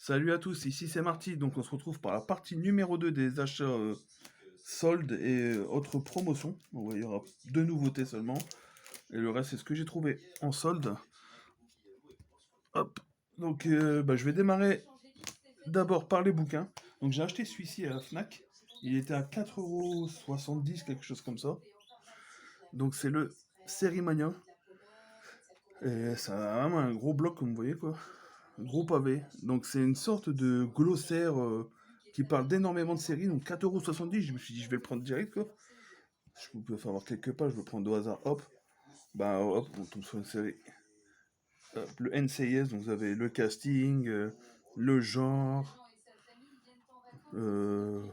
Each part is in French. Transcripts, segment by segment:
Salut à tous, ici c'est Marty. Donc on se retrouve pour la partie numéro 2 des achats soldes et autres promotions. Donc, il y aura deux nouveautés seulement. Et le reste c'est ce que j'ai trouvé en solde. Hop. Donc je vais démarrer d'abord par les bouquins. Donc j'ai acheté celui-ci à la Fnac. Il était à 4,70 €, quelque chose comme ça. Donc c'est le Sérimania. Et ça a vraiment un gros bloc comme vous voyez quoi. Gros pavé. Donc c'est une sorte de glossaire qui parle d'énormément de séries. Donc 4,70 €, je me suis dit je vais le prendre direct quoi. Je peux faire avoir quelques pages, je vais prendre au hasard, hop. Bah hop, on tombe sur une série. Hop, le NCIS, donc vous avez le casting, le genre, euh,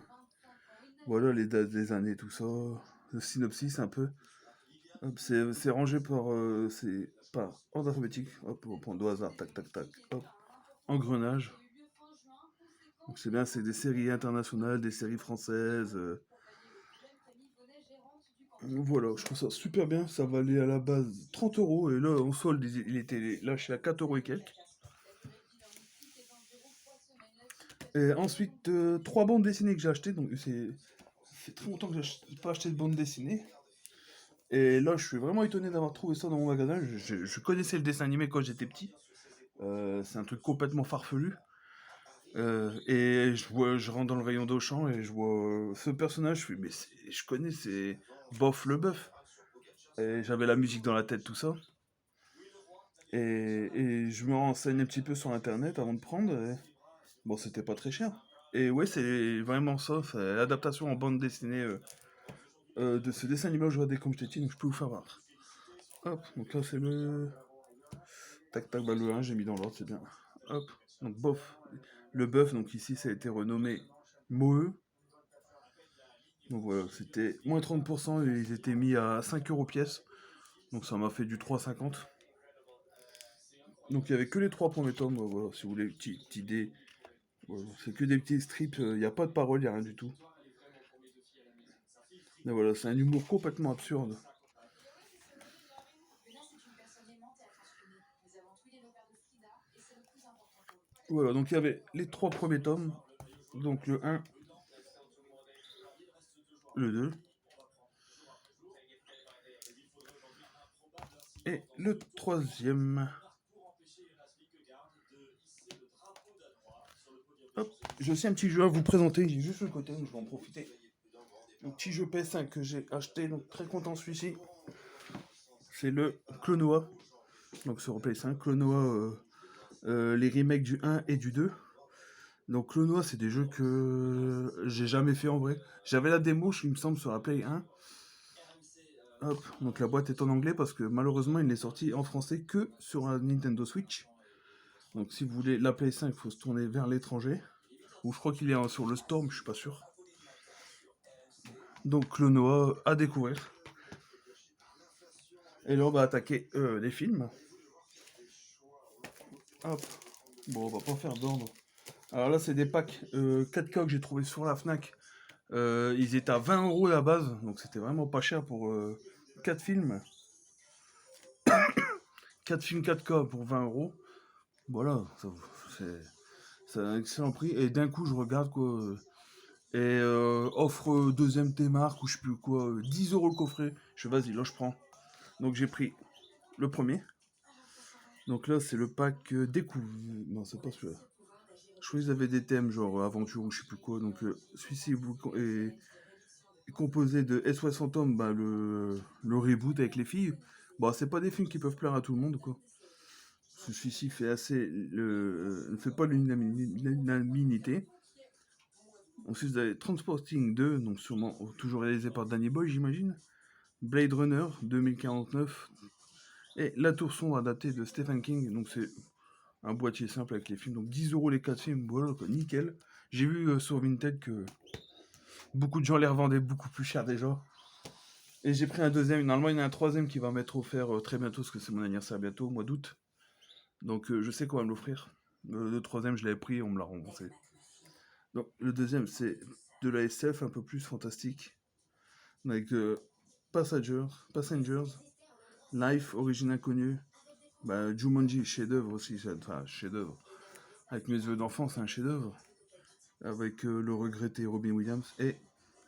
voilà les dates des années, tout ça. Le synopsis un peu. Hop, c'est rangé par ordre alphabétique. Hop, on va prendre au hasard, tac tac tac. Hop, engrenage. Donc c'est bien, c'est des séries internationales, des séries françaises. Voilà, je trouve ça super bien. Ça valait à la base 30 € et là en solde il était lâché à 4 € et quelques. Et ensuite, trois bandes dessinées que j'ai achetées. Donc ça fait très longtemps que j'ai pas acheté de bande dessinée. Et là, je suis vraiment étonné d'avoir trouvé ça dans mon magasin. Je connaissais le dessin animé quand j'étais petit. C'est un truc complètement farfelu. Et je rentre dans le rayon d'Auchan et je vois ce personnage. Je fais, mais je connais, c'est Bof le bœuf. Et j'avais la musique dans la tête, tout ça. Et je me renseigne un petit peu sur internet avant de prendre. Bon, c'était pas très cher. Et ouais, c'est vraiment ça, c'est l'adaptation en bande dessinée de ce dessin animé que je regardais comme j'étais petit, donc je peux vous faire voir. Hop, donc là c'est le. Tac tac, bah le 1, j'ai mis dans l'ordre, c'est bien. Hop, donc bof. Le bœuf, donc ici ça a été renommé Moe. Donc voilà, c'était moins 30% et ils étaient mis à 5 € pièce. Donc ça m'a fait du 3,50. Donc il y avait que les trois premiers tomes, voilà, si vous voulez, petite idée. Voilà, c'est que des petits strips, il n'y a pas de parole, il n'y a rien du tout. Mais voilà, c'est un humour complètement absurde. Voilà, donc il y avait les trois premiers tomes. Donc le un, le 2 et le troisième. Hop, j'ai aussi un petit jeu à vous présenter, j'ai juste le côté, donc je vais en profiter. Le petit jeu PS5 que j'ai acheté, donc très content celui-ci. C'est le Clonoa. Donc sur PS5, Clonoa, les remakes du 1 et du 2. Donc Clonoa, c'est des jeux que j'ai jamais fait en vrai. J'avais la démo, il me semble, sur la Play 1. Hop, donc la boîte est en anglais parce que malheureusement il n'est sorti en français que sur un Nintendo Switch. Donc si vous voulez la Play 5, il faut se tourner vers l'étranger. Ou je crois qu'il est sur le store, mais je suis pas sûr. Donc Clonoa à découvrir. Et là on va attaquer les films. Hop. Bon, on va pas faire d'ordre. Alors là c'est des packs 4K que j'ai trouvé sur la Fnac. Ils étaient à 20 € à la base, donc c'était vraiment pas cher pour 4 films. 4 films 4K pour 20 €. Voilà, c'est un excellent prix. Et d'un coup, je regarde quoi. Et offre deuxième T-Mark ou je sais plus quoi, 10 € le coffret. Je fais vas-y, là je prends. Donc j'ai pris le premier. Donc là, c'est le pack découvre. Non, c'est pas celui-là. Je crois qu'ils avaient des thèmes genre aventure ou je sais plus quoi. Donc celui-ci est composé de SOS Fantôme, bah, le reboot avec les filles. Bon, c'est pas des films qui peuvent plaire à tout le monde, quoi. Celui-ci fait ne fait pas l'unanimité. Ensuite, vous avez Transporting 2, donc sûrement toujours réalisé par Danny Boy, j'imagine. Blade Runner 2049. Et La Tour Sombre adaptée de Stephen King. Donc c'est un boîtier simple avec les films. Donc 10 € les 4 films, voilà quoi, nickel. J'ai vu sur Vinted que beaucoup de gens les revendaient beaucoup plus cher déjà. Et j'ai pris un deuxième. Normalement, il y en a un troisième qui va m'être offert très bientôt, parce que c'est mon anniversaire bientôt, au mois d'août. Donc je sais qu'on va me l'offrir. Le troisième, je l'avais pris, on me l'a remboursé. Donc le deuxième, c'est de la SF un peu plus fantastique. Avec Passengers, Life, Origine Inconnue, bah, Jumanji, chef-d'œuvre aussi, enfin chef-d'œuvre. avec mes yeux d'enfant, c'est un chef-d'œuvre. Avec le regretté Robin Williams et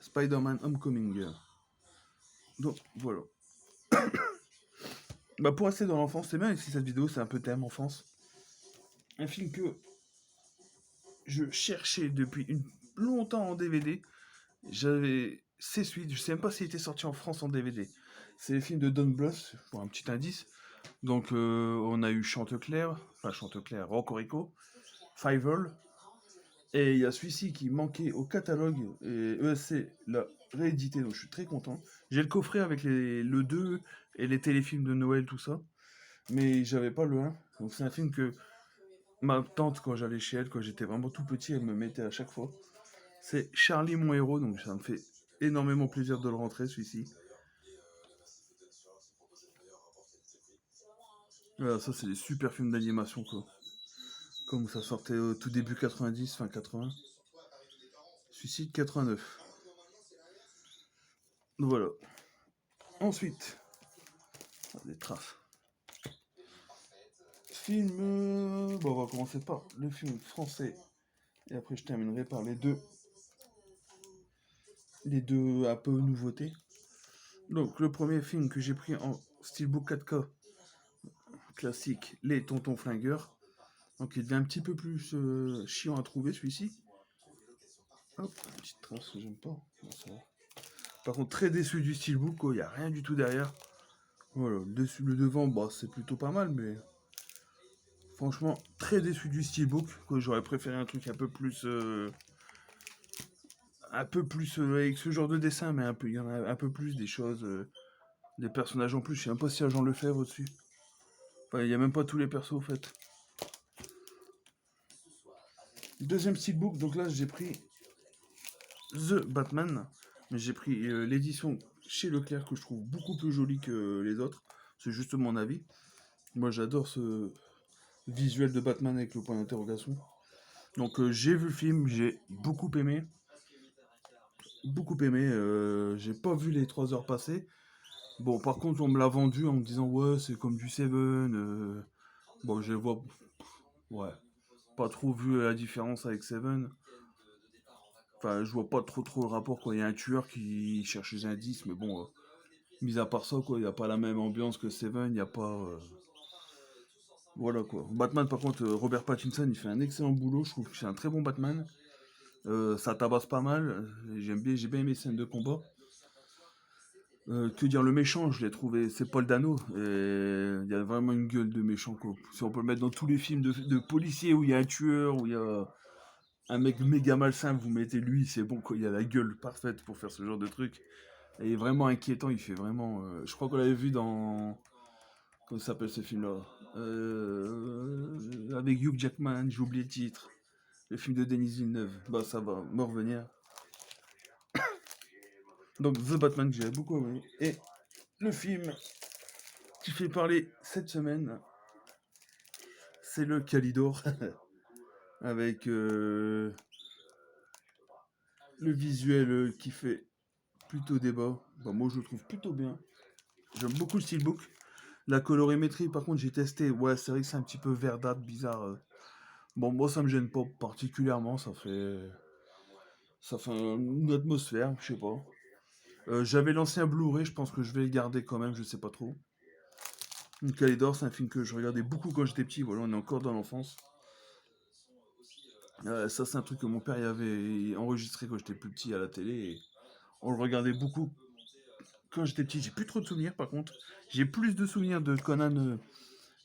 Spider-Man Homecoming. Donc voilà. Bah pour rester dans l'enfance, c'est bien si cette vidéo c'est un peu thème enfance. Un film que je cherchais depuis longtemps en DVD. J'avais ses suites, je sais même pas s'il était sorti en France en DVD. C'est les films de Don Bluth, pour un petit indice. Donc on a eu Chanteclair, Rocorico, Fievel, et il y a celui-ci qui manquait au catalogue, et ESC l'a réédité, donc je suis très content. J'ai le coffret avec le 2 et les téléfilms de Noël, tout ça, mais j'avais pas le 1. Donc c'est un film que ma tante, quand j'allais chez elle, quand j'étais vraiment tout petit, elle me mettait à chaque fois. C'est Charlie mon héros, donc ça me fait énormément plaisir de le rentrer, celui-ci. Voilà, ça c'est des super films d'animation, quoi. Comme ça sortait au tout début 90, fin 80. Suicide 89. Voilà. Ensuite, des traces. Film. Bon, on va commencer par le film français. Et après, je terminerai par les deux. Les deux un peu nouveautés. Donc, le premier film que j'ai pris en steelbook 4K classique, Les Tontons Flingueurs. Donc, il devient un petit peu plus chiant à trouver celui-ci. Hop, une petite trace que j'aime pas. Par contre, très déçu du steelbook, il n'y a rien du tout derrière. Voilà, le devant, bah, c'est plutôt pas mal, mais franchement, très déçu du steelbook. J'aurais préféré un truc un peu plus avec ce genre de dessin, mais il y en a un peu plus des choses, des personnages en plus. Je sais même pas si y a Jean Lefebvre au-dessus. Enfin, il n'y a même pas tous les persos, en fait. Deuxième steelbook, donc là, j'ai pris The Batman, mais j'ai pris l'édition chez Leclerc que je trouve beaucoup plus jolie que les autres. C'est juste mon avis. Moi, j'adore ce visuel de Batman avec le point d'interrogation. Donc, j'ai vu le film, j'ai beaucoup aimé. Beaucoup aimé. J'ai pas vu les 3 heures passer. Bon, par contre, on me l'a vendu en me disant, ouais, c'est comme du Seven. Bon, je vois. Ouais. Pas trop vu la différence avec Seven. Enfin, je vois pas trop le rapport, quoi. Il y a un tueur qui cherche les indices, mais bon, mis à part ça, quoi, il n'y a pas la même ambiance que Seven, il n'y a pas. Voilà, quoi. Batman, par contre, Robert Pattinson, il fait un excellent boulot. Je trouve que c'est un très bon Batman. Ça tabasse pas mal. J'ai bien aimé les scènes de combat. Que dire, le méchant, je l'ai trouvé, c'est Paul Dano. Et il y a vraiment une gueule de méchant, quoi. Si on peut le mettre dans tous les films de policiers où il y a un tueur, où il y a un mec méga malsain, vous mettez lui, c'est bon, quoi. Il a la gueule parfaite pour faire ce genre de truc. Et il est vraiment inquiétant, il fait vraiment. Je crois qu'on l'avait vu dans. Comment ça s'appelle ce film-là, avec Hugh Jackman, j'ai oublié le titre. Le film de Denis Villeneuve. Bah, ça va me revenir. Donc, The Batman, que j'avais beaucoup aimé. Et le film qui fait parler cette semaine, c'est le Calidor. Avec le visuel qui fait plutôt débat. Bah, moi, je le trouve plutôt bien. J'aime beaucoup le steelbook. La colorimétrie, par contre, j'ai testé. Ouais, c'est vrai que c'est un petit peu verdâtre, bizarre. Bon, moi, ça me gêne pas particulièrement. Ça fait une atmosphère, je sais pas. J'avais lancé un Blu-ray, je pense que je vais le garder quand même, je sais pas trop. Calidor, c'est un film que je regardais beaucoup quand j'étais petit. Voilà, on est encore dans l'enfance. Ça, c'est un truc que mon père y avait enregistré quand j'étais plus petit à la télé. Et on le regardait beaucoup quand j'étais petit. J'ai plus trop de souvenirs, par contre. J'ai plus de souvenirs de Conan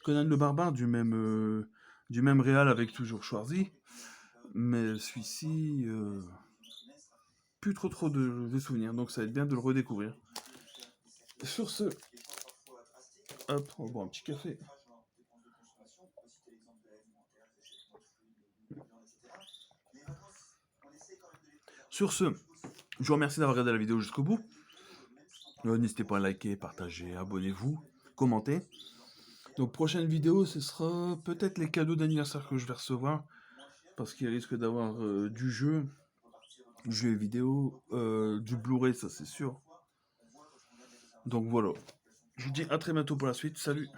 le Barbare, du même réal avec toujours Schwarzy. Mais celui-ci, plus trop de souvenirs. Donc ça va être bien de le redécouvrir. Sur ce, hop, on va boire un petit café. Sur ce, je vous remercie d'avoir regardé la vidéo jusqu'au bout. N'hésitez pas à liker, partager, abonnez-vous, commentez. Donc prochaine vidéo, ce sera peut-être les cadeaux d'anniversaire que je vais recevoir. Parce qu'il risque d'avoir du jeu vidéo, du Blu-ray, ça c'est sûr. Donc voilà. Je vous dis à très bientôt pour la suite. Salut!